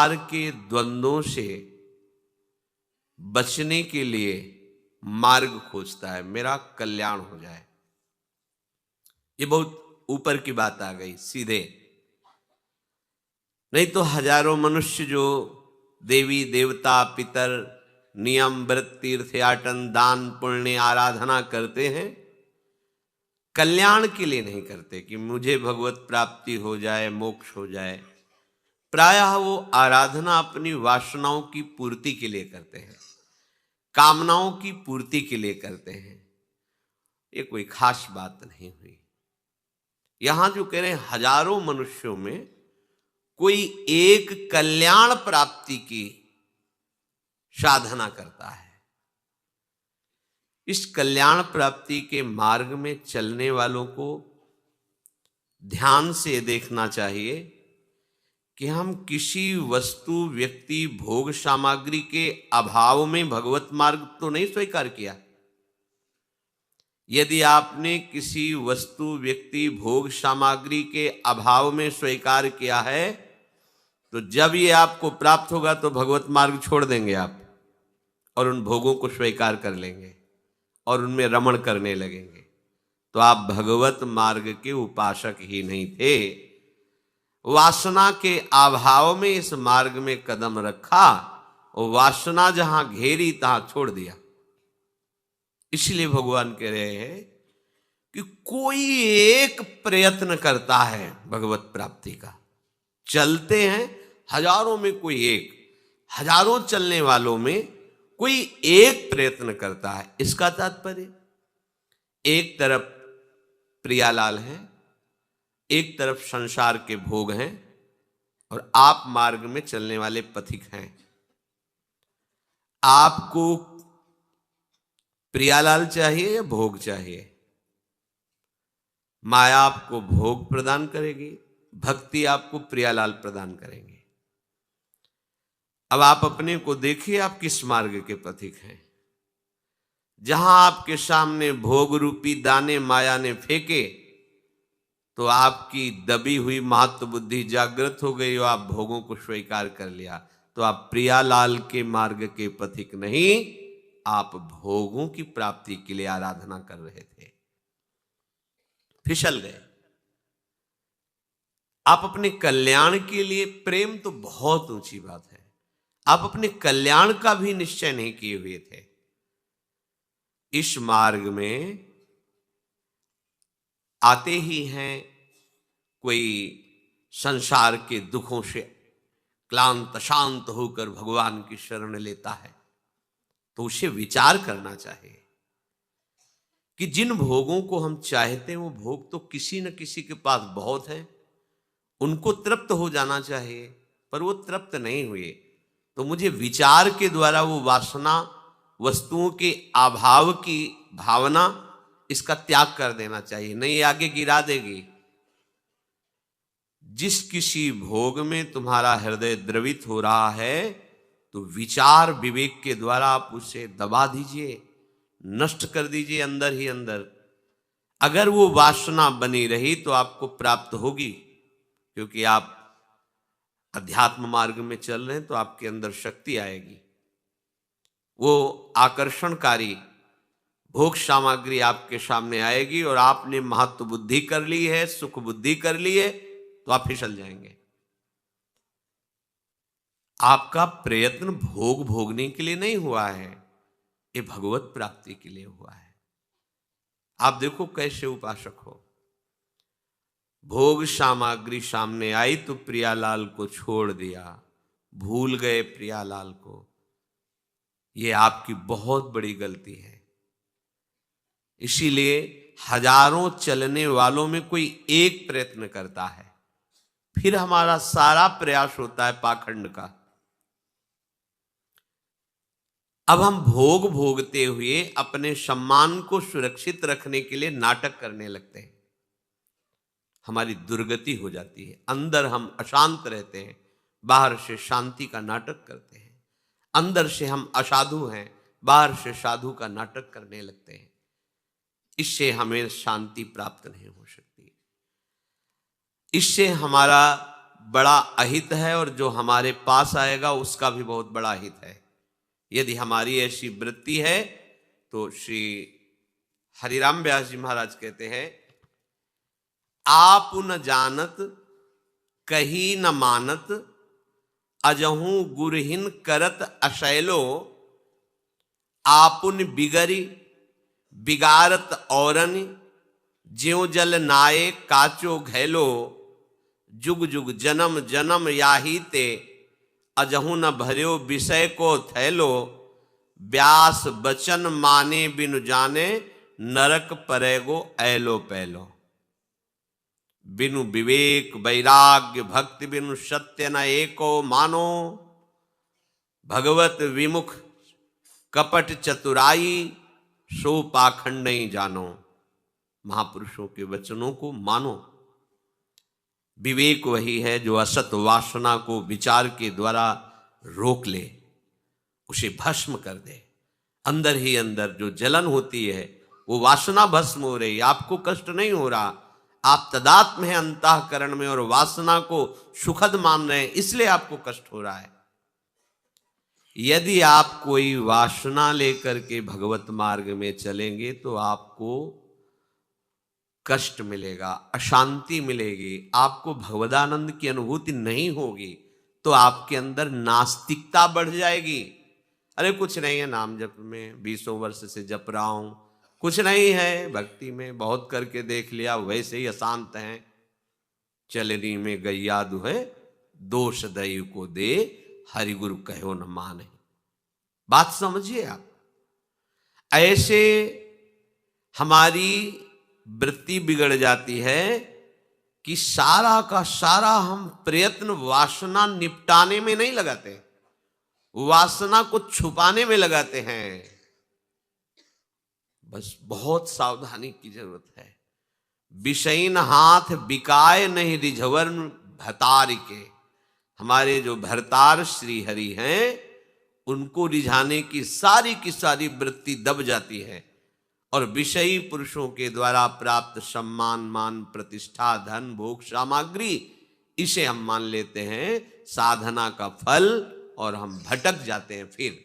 संसार के द्वंद्वों से बचने के लिए मार्ग खोजता है, मेरा कल्याण हो जाए। ये बहुत ऊपर की बात आ गई सीधे। नहीं तो हजारों मनुष्य जो देवी देवता पितर नियम व्रत तीर्थयाटन दान पुण्य आराधना करते हैं, कल्याण के लिए नहीं करते कि मुझे भगवत प्राप्ति हो जाए, मोक्ष हो जाए। प्रायः वो आराधना अपनी वासनाओं की पूर्ति के लिए करते हैं, कामनाओं की पूर्ति के लिए करते हैं। ये कोई खास बात नहीं हुई। यहां जो कह रहे हैं हजारों मनुष्यों में कोई एक कल्याण प्राप्ति की साधना करता है। इस कल्याण प्राप्ति के मार्ग में चलने वालों को ध्यान से देखना चाहिए कि हम किसी वस्तु व्यक्ति भोग सामग्री के अभाव में भगवत मार्ग तो नहीं स्वीकार किया। यदि आपने किसी वस्तु व्यक्ति भोग सामग्री के अभाव में स्वीकार किया है, तो जब ये आपको प्राप्त होगा तो भगवत मार्ग छोड़ देंगे आप और उन भोगों को स्वीकार कर लेंगे और उनमें रमण करने लगेंगे। तो आप भगवत मार्ग के उपासक ही नहीं थे। वासना के अभाव में इस मार्ग में कदम रखा और वासना जहां घेरी तहां छोड़ दिया। इसलिए भगवान कह रहे हैं कि कोई एक प्रयत्न करता है भगवत प्राप्ति का। चलते हैं हजारों में कोई एक, हजारों चलने वालों में कोई एक प्रयत्न करता है। इसका तात्पर्य एक तरफ प्रियालाल है, एक तरफ संसार के भोग हैं और आप मार्ग में चलने वाले पथिक हैं। आपको प्रियालाल चाहिए या भोग चाहिए? माया आपको भोग प्रदान करेगी, भक्ति आपको प्रियालाल प्रदान करेंगे। अब आप अपने को देखिए, आप किस मार्ग के पथिक हैं। जहां आपके सामने भोग रूपी दाने माया ने फेंके तो आपकी दबी हुई महत्व बुद्धि जागृत हो गई और आप भोगों को स्वीकार कर लिया। तो आप प्रियालाल के मार्ग के पथिक नहीं, आप भोगों की प्राप्ति के लिए आराधना कर रहे थे, फिसल गए। आप अपने कल्याण के लिए, प्रेम तो बहुत ऊंची बात है, आप अपने कल्याण का भी निश्चय नहीं किए हुए थे। इस मार्ग में आते ही हैं कोई संसार के दुखों से क्लांत शांत होकर भगवान की शरण लेता है, तो उसे विचार करना चाहिए कि जिन भोगों को हम चाहते हैं वो भोग तो किसी न किसी के पास बहुत है, उनको तृप्त हो जाना चाहिए, पर वो तृप्त नहीं हुए। तो मुझे विचार के द्वारा वो वासना, वस्तुओं के अभाव की भावना, इसका त्याग कर देना चाहिए, नहीं आगे गिरा देगी। जिस किसी भोग में तुम्हारा हृदय द्रवित हो रहा है, तो विचार विवेक के द्वारा आप उसे दबा दीजिए, नष्ट कर दीजिए अंदर ही अंदर। अगर वो वासना बनी रही तो आपको प्राप्त होगी, क्योंकि आप अध्यात्म मार्ग में चल रहे हैं तो आपके अंदर शक्ति आएगी। वो आकर्षणकारी भोग सामग्री आपके सामने आएगी और आपने महत्व बुद्धि कर ली है, सुख बुद्धि कर ली है, तो आप फिसल जाएंगे। आपका प्रयत्न भोग भोगने के लिए नहीं हुआ है, ये भगवत प्राप्ति के लिए हुआ है। आप देखो कैसे उपासक हो। भोग सामग्री सामने आई तो प्रियालाल को छोड़ दिया, भूल गए प्रियालाल को। यह आपकी बहुत बड़ी गलती है। इसीलिए हजारों चलने वालों में कोई एक प्रयत्न करता है, फिर हमारा सारा प्रयास होता है पाखंड का। अब हम भोग भोगते हुए अपने सम्मान को सुरक्षित रखने के लिए नाटक करने लगते हैं। हमारी दुर्गति हो जाती है। अंदर हम अशांत रहते हैं, बाहर से शांति का नाटक करते हैं। अंदर से हम असाधु हैं, बाहर से साधु का नाटक करने लगते हैं। इससे हमें शांति प्राप्त नहीं हो सकती। इससे हमारा बड़ा अहित है और जो हमारे पास आएगा उसका भी बहुत बड़ा हित है। यदि हमारी ऐसी वृत्ति है तो श्री हरिराम व्यास जी महाराज कहते हैं, आप न जानत कही न मानत, अजहू गुरहीन करत अशैलो, आपुन बिगरी बिगारत औरन, ज्यों जल नाये काचो घैलो, जुग जुग जन्म जन्म याही ते, अजहू न भर्यो विषय को थैलो, व्यास बचन माने बिनु जाने, नरक परेगो ऐलो पैलो। बिनु विवेक वैराग्य भक्ति बिनु सत्य न एको मानो, भगवत विमुख कपट चतुराई, सो पाखंड नहीं जानो। महापुरुषों के वचनों को मानो। विवेक वही है जो असत वासना को विचार के द्वारा रोक ले, उसे भस्म कर दे। अंदर ही अंदर जो जलन होती है वो वासना भस्म हो रही, आपको कष्ट नहीं हो रहा, आप तदात्म है अंतःकरण में और वासना को सुखद मान रहे हैं, इसलिए आपको कष्ट हो रहा है। यदि आप कोई वासना लेकर के भगवत मार्ग में चलेंगे तो आपको कष्ट मिलेगा, अशांति मिलेगी, आपको भगवदानंद की अनुभूति नहीं होगी, तो आपके अंदर नास्तिकता बढ़ जाएगी। अरे कुछ नहीं है, नाम जप में 20 वर्ष से जप रहा हूं, कुछ नहीं है, भक्ति में बहुत करके देख लिया, वैसे ही अशांत हैं। चलनी में गैया दुहे, दोष दैव को दे, हरि गुरु कहो न माने। बात समझिए आप। ऐसे हमारी वृत्ति बिगड़ जाती है कि सारा का सारा हम प्रयत्न वासना निपटाने में नहीं लगाते, वासना को छुपाने में लगाते हैं। बस बहुत सावधानी की जरूरत है। विषयीन हाथ बिकाए नहीं रिझवर भतार के। हमारे जो भरतार श्री हरि हैं, उनको रिझाने की सारी वृत्ति दब जाती है और विषयी पुरुषों के द्वारा प्राप्त सम्मान मान प्रतिष्ठा धन भोग सामग्री, इसे हम मान लेते हैं साधना का फल और हम भटक जाते हैं। फिर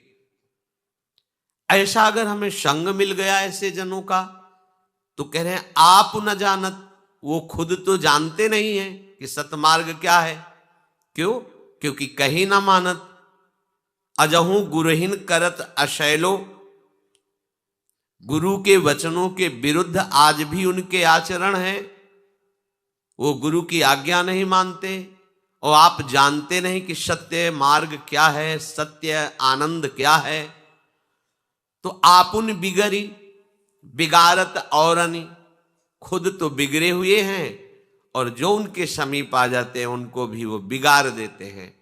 ऐसा अगर हमें संग मिल गया ऐसे जनों का, तो कह रहे हैं आप न जानत, वो खुद तो जानते नहीं है कि सतमार्ग क्या है। क्यों? क्योंकि कहीं ना मानत, अजहू गुरुहीन करत अशैलो, गुरु के वचनों के विरुद्ध आज भी उनके आचरण है। वो गुरु की आज्ञा नहीं मानते और आप जानते नहीं कि सत्य मार्ग क्या है, सत्य आनंद क्या है। तो आपुन बिगरी बिगारत औरनी, खुद तो बिगड़े हुए हैं और जो उनके समीप आ जाते हैं उनको भी वो बिगाड़ देते हैं,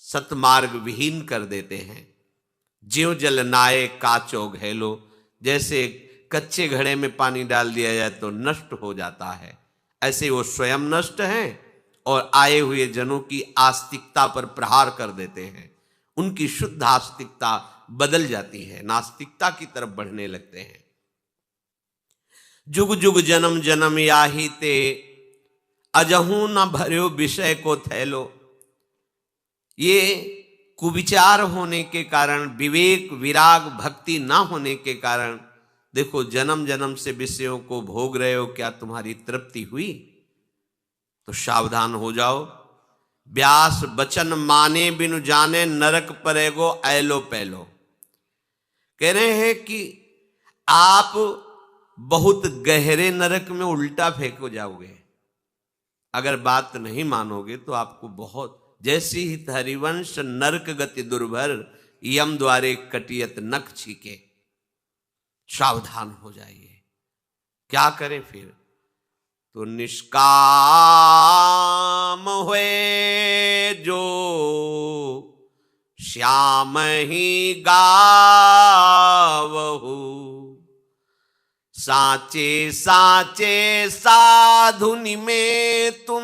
सतमार्ग विहीन कर देते हैं। ज्यों जल नाये काचो घैलो, जैसे कच्चे घड़े में पानी डाल दिया जाए तो नष्ट हो जाता है, ऐसे वो स्वयं नष्ट हैं और आए हुए जनों की आस्तिकता पर प्रहार कर देते हैं। उनकी शुद्ध आस्तिकता बदल जाती है, नास्तिकता की तरफ बढ़ने लगते हैं। जुग जुग जन्म जन्म याही ते, अजहू न भर्यो विषय को थैलो। ये कुविचार होने के कारण, विवेक विराग भक्ति ना होने के कारण, देखो जन्म जन्म से विषयों को भोग रहे हो, क्या तुम्हारी तृप्ति हुई? तो सावधान हो जाओ। व्यास बचन माने बिनु जाने, नरक परेगो ऐलो पैलो। कह रहे हैं कि आप बहुत गहरे नरक में उल्टा फेंको जाओगे अगर बात नहीं मानोगे तो। आपको बहुत, जैसी ही हरिवंश नरक गति दुर्भर, यम द्वारे कटियत नख छीके। सावधान हो जाइए। क्या करें फिर? तो निष्काम हुए जो श्याम ही गावहु, साचे साचे साधुनि में तुम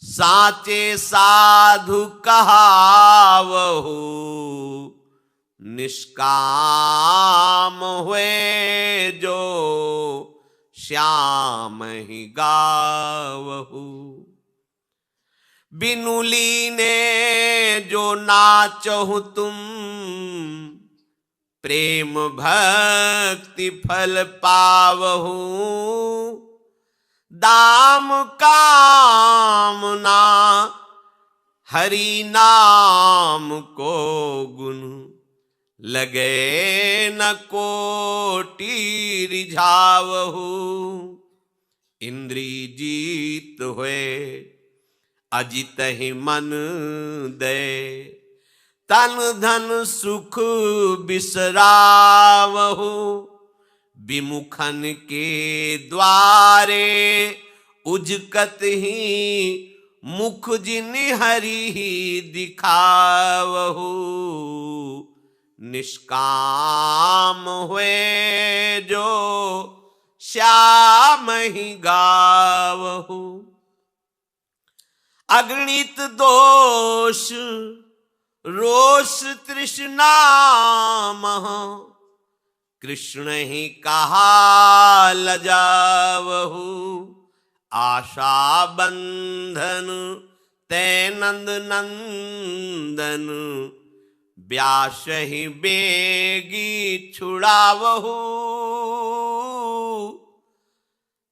साचे साधु कहावहु। निष्काम हुए जो श्याम ही गावहु। बिनु लीने जो नाचहु तुम, प्रेम भक्ति फल पावहु, दाम कामना हरि नाम को गुण, लगे न कोटि रिझावहु, इंद्री जीत हुए अजित ही मन दे, तन धन सुख बिसरावहु, विमुखन के द्वारे उजकत ही, मुख जिन हरि ही दिखावहु, निष्काम हुए जो श्याम ही गावहु, अगणित दोष रोष तृष्णा मह, कृष्ण ही कहा लजावहु, आशा बंधन तै नंद नंदन, व्यास ही बेगी छुड़ावहु,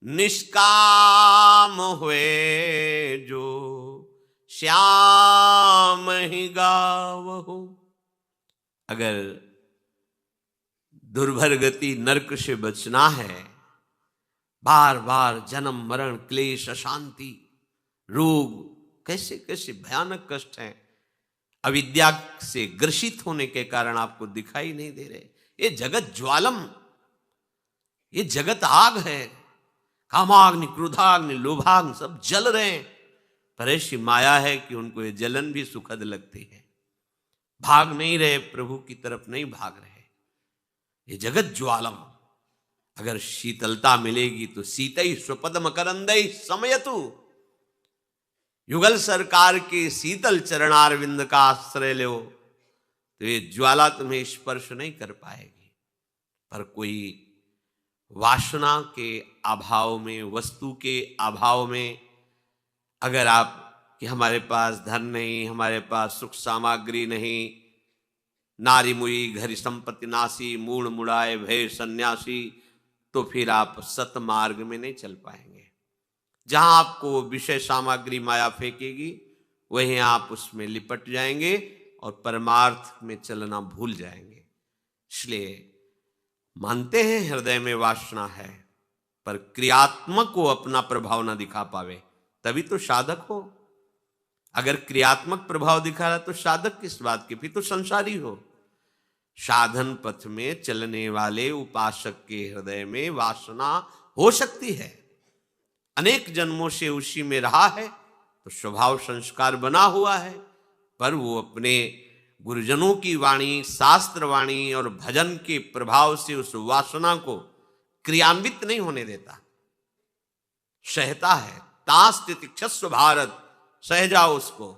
निष्काम हुए जो श्याम ही गावहु। अगर दुर्भर गति नरक से बचना है, बार बार जन्म मरण क्लेश अशांति रोग कैसे कैसे भयानक कष्ट हैं, अविद्या से ग्रसित होने के कारण आपको दिखाई नहीं दे रहे। ये जगत ज्वालम, ये जगत आग है, कामाग्नि क्रोधाग्नि लोभाग्नि सब जल रहे हैं, पर ऐसी माया है कि उनको ये जलन भी सुखद लगती है। भाग नहीं रहे, प्रभु की तरफ नहीं भाग रहे। ये जगत ज्वालम, अगर शीतलता मिलेगी तो सीतई स्वपदम करंदई समयतु, युगल सरकार के शीतल चरणारविंद का आश्रय लो तो ये ज्वाला तुम्हें स्पर्श नहीं कर पाएगी। पर कोई वासना के अभाव में, वस्तु के अभाव में, अगर आप कि हमारे पास धन नहीं, हमारे पास सुख सामग्री नहीं, नारी मुई घरी संपत्ति नासी, मूढ़ मुड़ाए भय सन्यासी, तो फिर आप सतमार्ग में नहीं चल पाएंगे। जहां आपको विषय सामग्री माया फेंकेगी वहीं आप उसमें लिपट जाएंगे और परमार्थ में चलना भूल जाएंगे। इसलिए मानते हैं हृदय में वासना है, पर क्रियात्मक को अपना प्रभाव ना दिखा पावे तभी तो साधक हो। अगर क्रियात्मक प्रभाव दिखा रहा तो साधक किस बात के, फिर तो संसारी हो। साधन पथ में चलने वाले उपासक के हृदय में वासना हो सकती है, अनेक जन्मों से उसी में रहा है तो स्वभाव संस्कार बना हुआ है, पर वो अपने गुरुजनों की वाणी, शास्त्र वाणी और भजन के प्रभाव से उस वासना को क्रियान्वित नहीं होने देता, सहता है। तास्तितिक्षस्व भारत, सह जाओ उसको।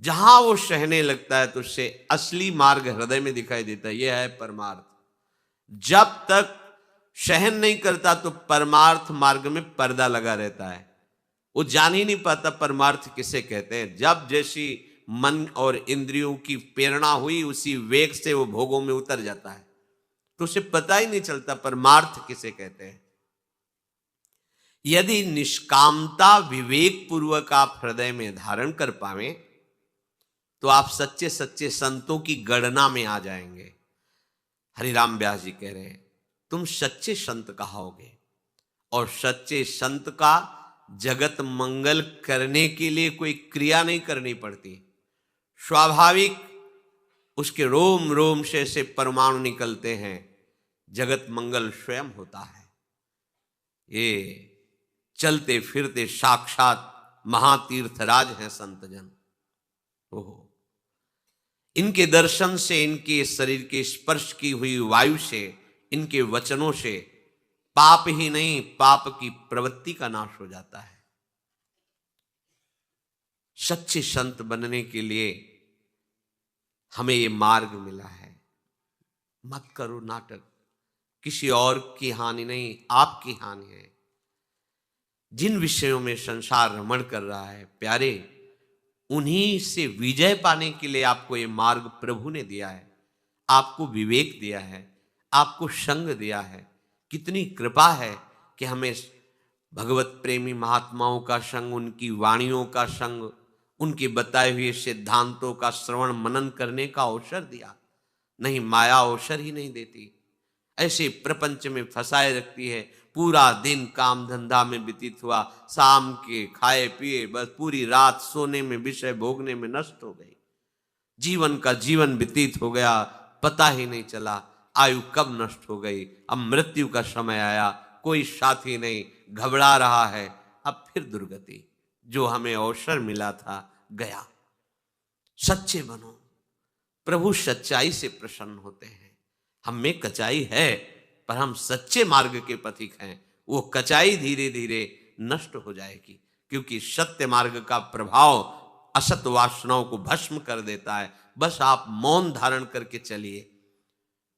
जहां वो सहने लगता है तो उससे असली मार्ग हृदय में दिखाई देता है, यह है परमार्थ। जब तक सहन नहीं करता तो परमार्थ मार्ग में पर्दा लगा रहता है, वो जान ही नहीं पाता परमार्थ किसे कहते हैं। जब जैसी मन और इंद्रियों की प्रेरणा हुई उसी वेग से वो भोगों में उतर जाता है, तो उसे पता ही नहीं चलता परमार्थ किसे कहते हैं। यदि निष्कामता विवेक पूर्वक आप हृदय में धारण कर पावे तो आप सच्चे सच्चे संतों की गणना में आ जाएंगे। हरिराम व्यास जी कह रहे हैं तुम सच्चे संत कहाओगे, और सच्चे संत का जगत मंगल करने के लिए कोई क्रिया नहीं करनी पड़ती, स्वाभाविक उसके रोम रोम से परमाणु निकलते हैं, जगत मंगल स्वयं होता है। ये चलते फिरते साक्षात महातीर्थराज हैं संतजन। ओहो, इनके दर्शन से, इनके शरीर के स्पर्श की हुई वायु से, इनके वचनों से पाप ही नहीं पाप की प्रवृत्ति का नाश हो जाता है। सच्चे संत बनने के लिए हमें ये मार्ग मिला है। मत करो नाटक, किसी और की हानि नहीं आपकी हानि है। जिन विषयों में संसार रमण कर रहा है प्यारे, उन्हीं से विजय पाने के लिए आपको ये मार्ग प्रभु ने दिया है, आपको विवेक दिया है, आपको संग दिया है। कितनी कृपा है कि हमें भगवत प्रेमी महात्माओं का संग, उनकी वाणियों का संग, उनके बताए हुए सिद्धांतों का श्रवण मनन करने का अवसर दिया। नहीं, माया अवसर ही नहीं देती, ऐसे प्रपंच में फंसाए रखती है। पूरा दिन काम धंधा में व्यतीत हुआ, शाम के खाए पिए बस पूरी रात सोने में, विषय भोगने में नष्ट हो गई। जीवन का जीवन व्यतीत हो गया, पता ही नहीं चला आयु कब नष्ट हो गई। अब मृत्यु का समय आया, कोई साथी नहीं, घबरा रहा है। अब फिर दुर्गति, जो हमें अवसर मिला था गया। सच्चे बनो, प्रभु सच्चाई से प्रसन्न होते हैं। हम में कचाई है, पर हम सच्चे मार्ग के पथिक हैं। वो कचाई धीरे धीरे नष्ट हो जाएगी, क्योंकि सत्य मार्ग का प्रभाव असत वासनाओं को भस्म कर देता है। बस आप मौन धारण करके चलिए,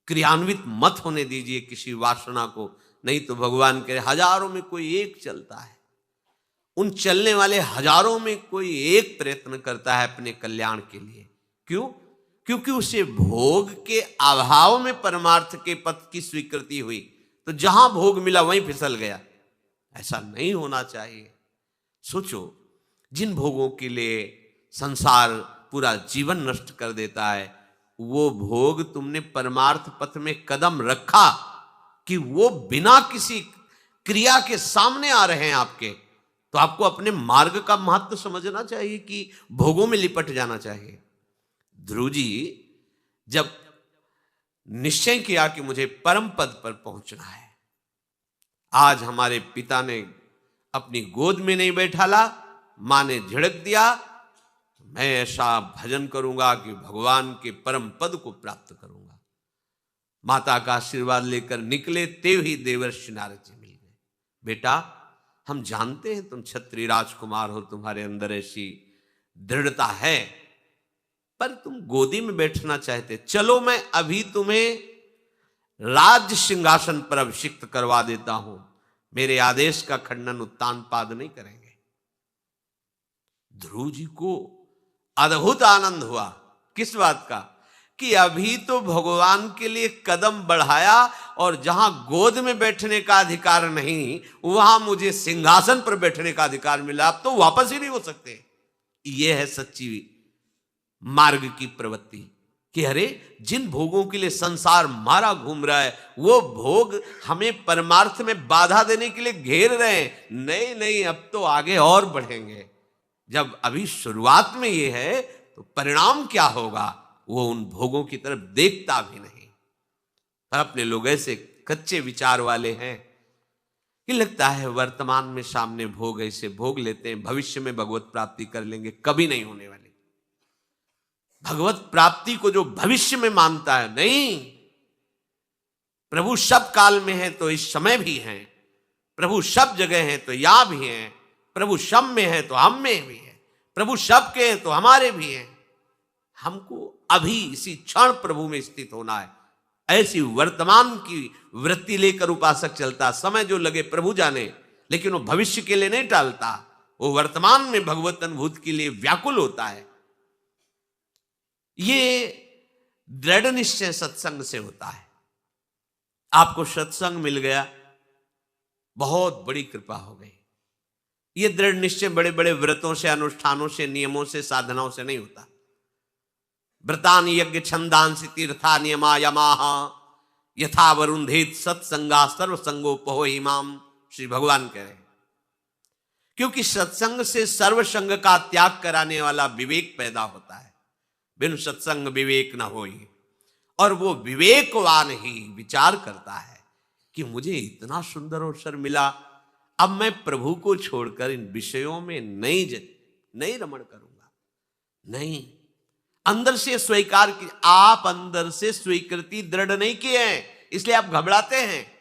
क्रियान्वित मत होने दीजिए किसी वासना को, नहीं तो भगवान के हजारों में कोई एक चलता है। उन चलने वाले हजारों में कोई एक प्रयत्न करता है अपने कल्याण के लिए। क्यों? क्योंकि उसे भोग के अभाव में परमार्थ के पथ की स्वीकृति हुई, तो जहां भोग मिला वहीं फिसल गया। ऐसा नहीं होना चाहिए। सोचो, जिन भोगों के लिए संसार पूरा जीवन नष्ट कर देता है, वो भोग तुमने परमार्थ पथ में कदम रखा कि वो बिना किसी क्रिया के सामने आ रहे हैं आपके, तो आपको अपने मार्ग का महत्व समझना चाहिए कि भोगों में लिपट जाना चाहिए। ध्रुव जी जब निश्चय किया कि मुझे परम पद पर पहुंचना है, आज हमारे पिता ने अपनी गोद में नहीं बैठाला, मां ने झिड़क दिया, मैं ऐसा भजन करूंगा कि भगवान के परम पद को प्राप्त करूंगा। माता का आशीर्वाद लेकर निकले, तेव ही देवर्षि नारद जी मिल गए। बेटा, हम जानते हैं तुम क्षत्रिय राजकुमार हो, तुम्हारे अंदर ऐसी दृढ़ता है, पर तुम गोदी में बैठना चाहते, चलो मैं अभी तुम्हें राज्य सिंहासन पर अभिषिक्त करवा देता हूं। मेरे आदेश का खंडन उत्तानपाद नहीं करेंगे। ध्रुव जी को अद्भुत आनंद हुआ। किस बात का? कि अभी तो भगवान के लिए कदम बढ़ाया, और जहां गोद में बैठने का अधिकार नहीं, वहां मुझे सिंहासन पर बैठने का अधिकार मिला। अब तो वापस ही नहीं हो सकते। यह है सच्ची मार्ग की प्रवृत्ति कि अरे, जिन भोगों के लिए संसार मारा घूम रहा है, वो भोग हमें परमार्थ में बाधा देने के लिए घेर रहे हैं। नहीं नहीं, अब तो आगे और बढ़ेंगे। जब अभी शुरुआत में ये है, तो परिणाम क्या होगा वो उन भोगों की तरफ देखता भी नहीं। पर अपने लोग ऐसे कच्चे विचार वाले हैं कि लगता है वर्तमान में सामने भोग ऐसे भोग लेते हैं, भविष्य में भगवत प्राप्ति कर लेंगे। कभी नहीं होने वाली। भगवत प्राप्ति को जो भविष्य में मानता है, नहीं, प्रभु सब काल में है तो इस समय भी है, प्रभु सब जगह है तो यहां भी है, प्रभु सब में है तो हम में भी है, प्रभु सब के हैं तो हमारे भी हैं। हमको अभी इसी क्षण प्रभु में स्थित होना है। ऐसी वर्तमान की वृत्ति लेकर उपासक चलता, समय जो लगे प्रभु जाने, लेकिन वो भविष्य के लिए नहीं टालता, वो वर्तमान में भगवत अनुभूति के लिए व्याकुल होता है। ये दृढ़ निश्चय सत्संग से होता है। आपको सत्संग मिल गया, बहुत बड़ी कृपा हो गई। ये दृढ़ निश्चय बड़े बड़े व्रतों से, अनुष्ठानों से, नियमों से, साधनाओं से नहीं होता। व्रतान यज्ञ छंदांसि तीर्था नियमा यमाह यथा वरुंधेत सत्संगा सर्वसंगोपहो हिमाम, श्री भगवान कह रहे हैं। क्योंकि सत्संग से सर्वसंग का त्याग कराने वाला विवेक पैदा होता है। बिन सत्संग विवेक न होई। और वो विवेकवान ही विचार करता है कि मुझे इतना सुंदर अवसर मिला, अब मैं प्रभु को छोड़कर इन विषयों में नहीं रमण करूंगा। नहीं, अंदर से स्वीकार की, आप अंदर से स्वीकृति दृढ़ नहीं किए हैं, इसलिए आप घबराते हैं।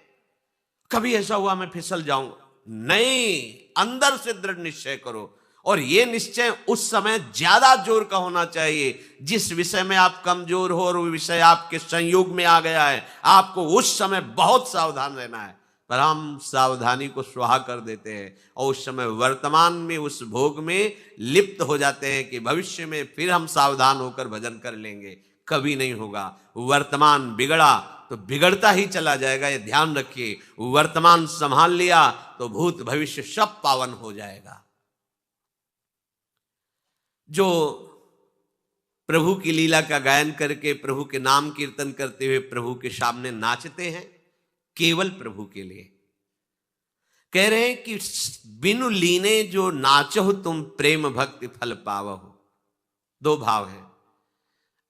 कभी ऐसा हुआ मैं फिसल जाऊंगा, नहीं, अंदर से दृढ़ निश्चय करो। और यह निश्चय उस समय ज्यादा जोर का होना चाहिए जिस विषय में आप कमजोर हो और वो विषय आपके संयोग में आ गया है। आपको उस समय बहुत सावधान रहना है। पर हम सावधानी को स्वाहा कर देते हैं और उस समय वर्तमान में उस भोग में लिप्त हो जाते हैं कि भविष्य में फिर हम सावधान होकर भजन कर लेंगे। कभी नहीं होगा। वर्तमान बिगड़ा तो बिगड़ता ही चला जाएगा, ये ध्यान रखिए। वर्तमान संभाल लिया तो भूत भविष्य सब पावन हो जाएगा। जो प्रभु की लीला का गायन करके प्रभु के नाम कीर्तन करते हुए प्रभु के सामने नाचते हैं, केवल प्रभु के लिए, कह रहे हैं कि बिनु लीने जो नाचो तुम प्रेम भक्ति फल पावो। दो भाव हैं।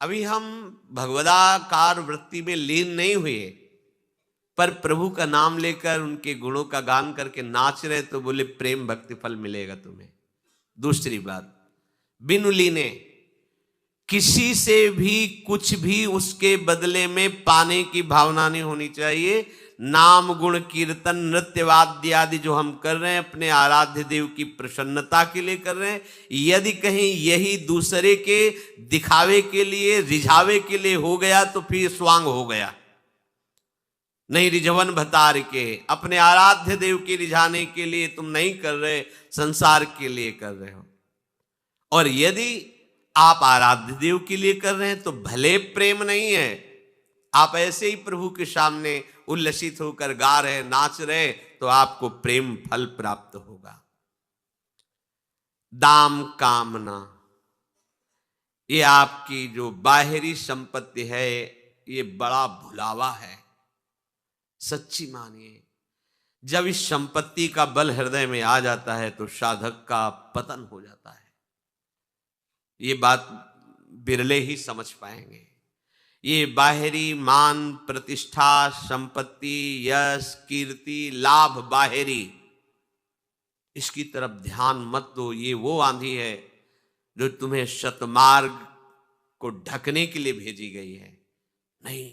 अभी हम भगवदाकार वृत्ति में लीन नहीं हुए, पर प्रभु का नाम लेकर उनके गुणों का गान करके नाच रहे, तो बोले प्रेम भक्ति फल मिलेगा तुम्हें। दूसरी बात, बिनु लीने, किसी से भी कुछ भी उसके बदले में पाने की भावना नहीं होनी चाहिए। नाम गुण कीर्तन नृत्य वाद्य आदि जो हम कर रहे हैं अपने आराध्य देव की प्रसन्नता के लिए कर रहे हैं। यदि कहीं यही दूसरे के दिखावे के लिए रिझावे के लिए हो गया तो फिर स्वांग हो गया। नहीं, रिझवन भतार के अपने आराध्य देव के रिझाने के लिए तुम नहीं कर रहे, संसार के लिए कर रहे हो। और यदि आप आराध्य देव के लिए कर रहे हैं तो भले प्रेम नहीं है, आप ऐसे ही प्रभु के सामने उल्लसित होकर गा रहे, नाच रहे, तो आपको प्रेम फल प्राप्त होगा। दाम कामना, ये आपकी जो बाहरी संपत्ति है, ये बड़ा भुलावा है। सच्ची मानिए, जब इस संपत्ति का बल हृदय में आ जाता है तो साधक का पतन हो जाता है। ये बात बिरले ही समझ पाएंगे। ये बाहरी मान प्रतिष्ठा संपत्ति यश कीर्ति लाभ बाहरी, इसकी तरफ ध्यान मत दो। ये वो आंधी है जो तुम्हें शतमार्ग को ढकने के लिए भेजी गई है। नहीं,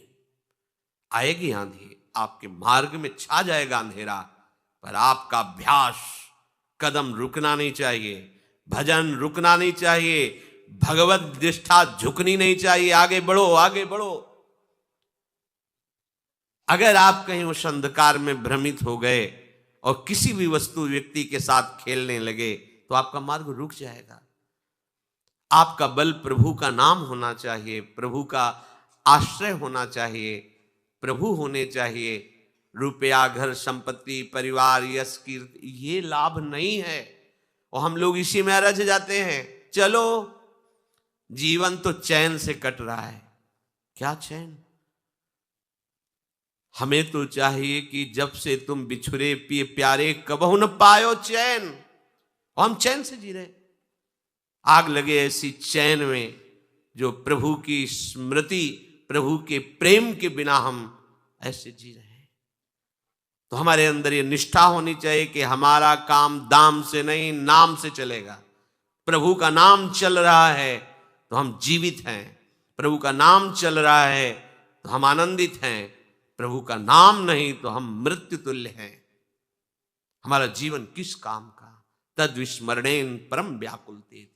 आएगी आंधी, आपके मार्ग में छा जाएगा अंधेरा, पर आपका अभ्यास, कदम रुकना नहीं चाहिए, भजन रुकना नहीं चाहिए, भगवत निष्ठा झुकनी नहीं चाहिए। आगे बढ़ो, आगे बढ़ो। अगर आप कहीं उस अंधकार में भ्रमित हो गए और किसी भी वस्तु व्यक्ति के साथ खेलने लगे तो आपका मार्ग रुक जाएगा। आपका बल प्रभु का नाम होना चाहिए, प्रभु का आश्रय होना चाहिए, प्रभु होने चाहिए। रुपया घर संपत्ति परिवार यश कीर्ति ये लाभ नहीं है, और हम लोग इसी में रच जाते हैं। चलो, जीवन तो चैन से कट रहा है। क्या चैन? हमें तो चाहिए कि जब से तुम बिछुरे पिए प्यारे कबहु न पायो चैन, और हम चैन से जी रहे। आग लगे ऐसी चैन में जो प्रभु की स्मृति प्रभु के प्रेम के बिना हम ऐसे जी रहे हैं। तो हमारे अंदर ये निष्ठा होनी चाहिए कि हमारा काम दाम से नहीं नाम से चलेगा। प्रभु का नाम चल रहा है तो हम जीवित हैं, प्रभु का नाम चल रहा है तो हम आनंदित हैं, प्रभु का नाम नहीं तो हम मृत्यु तुल्य हैं। हमारा जीवन किस काम का? तद विस्मरणेन परम व्याकुलते।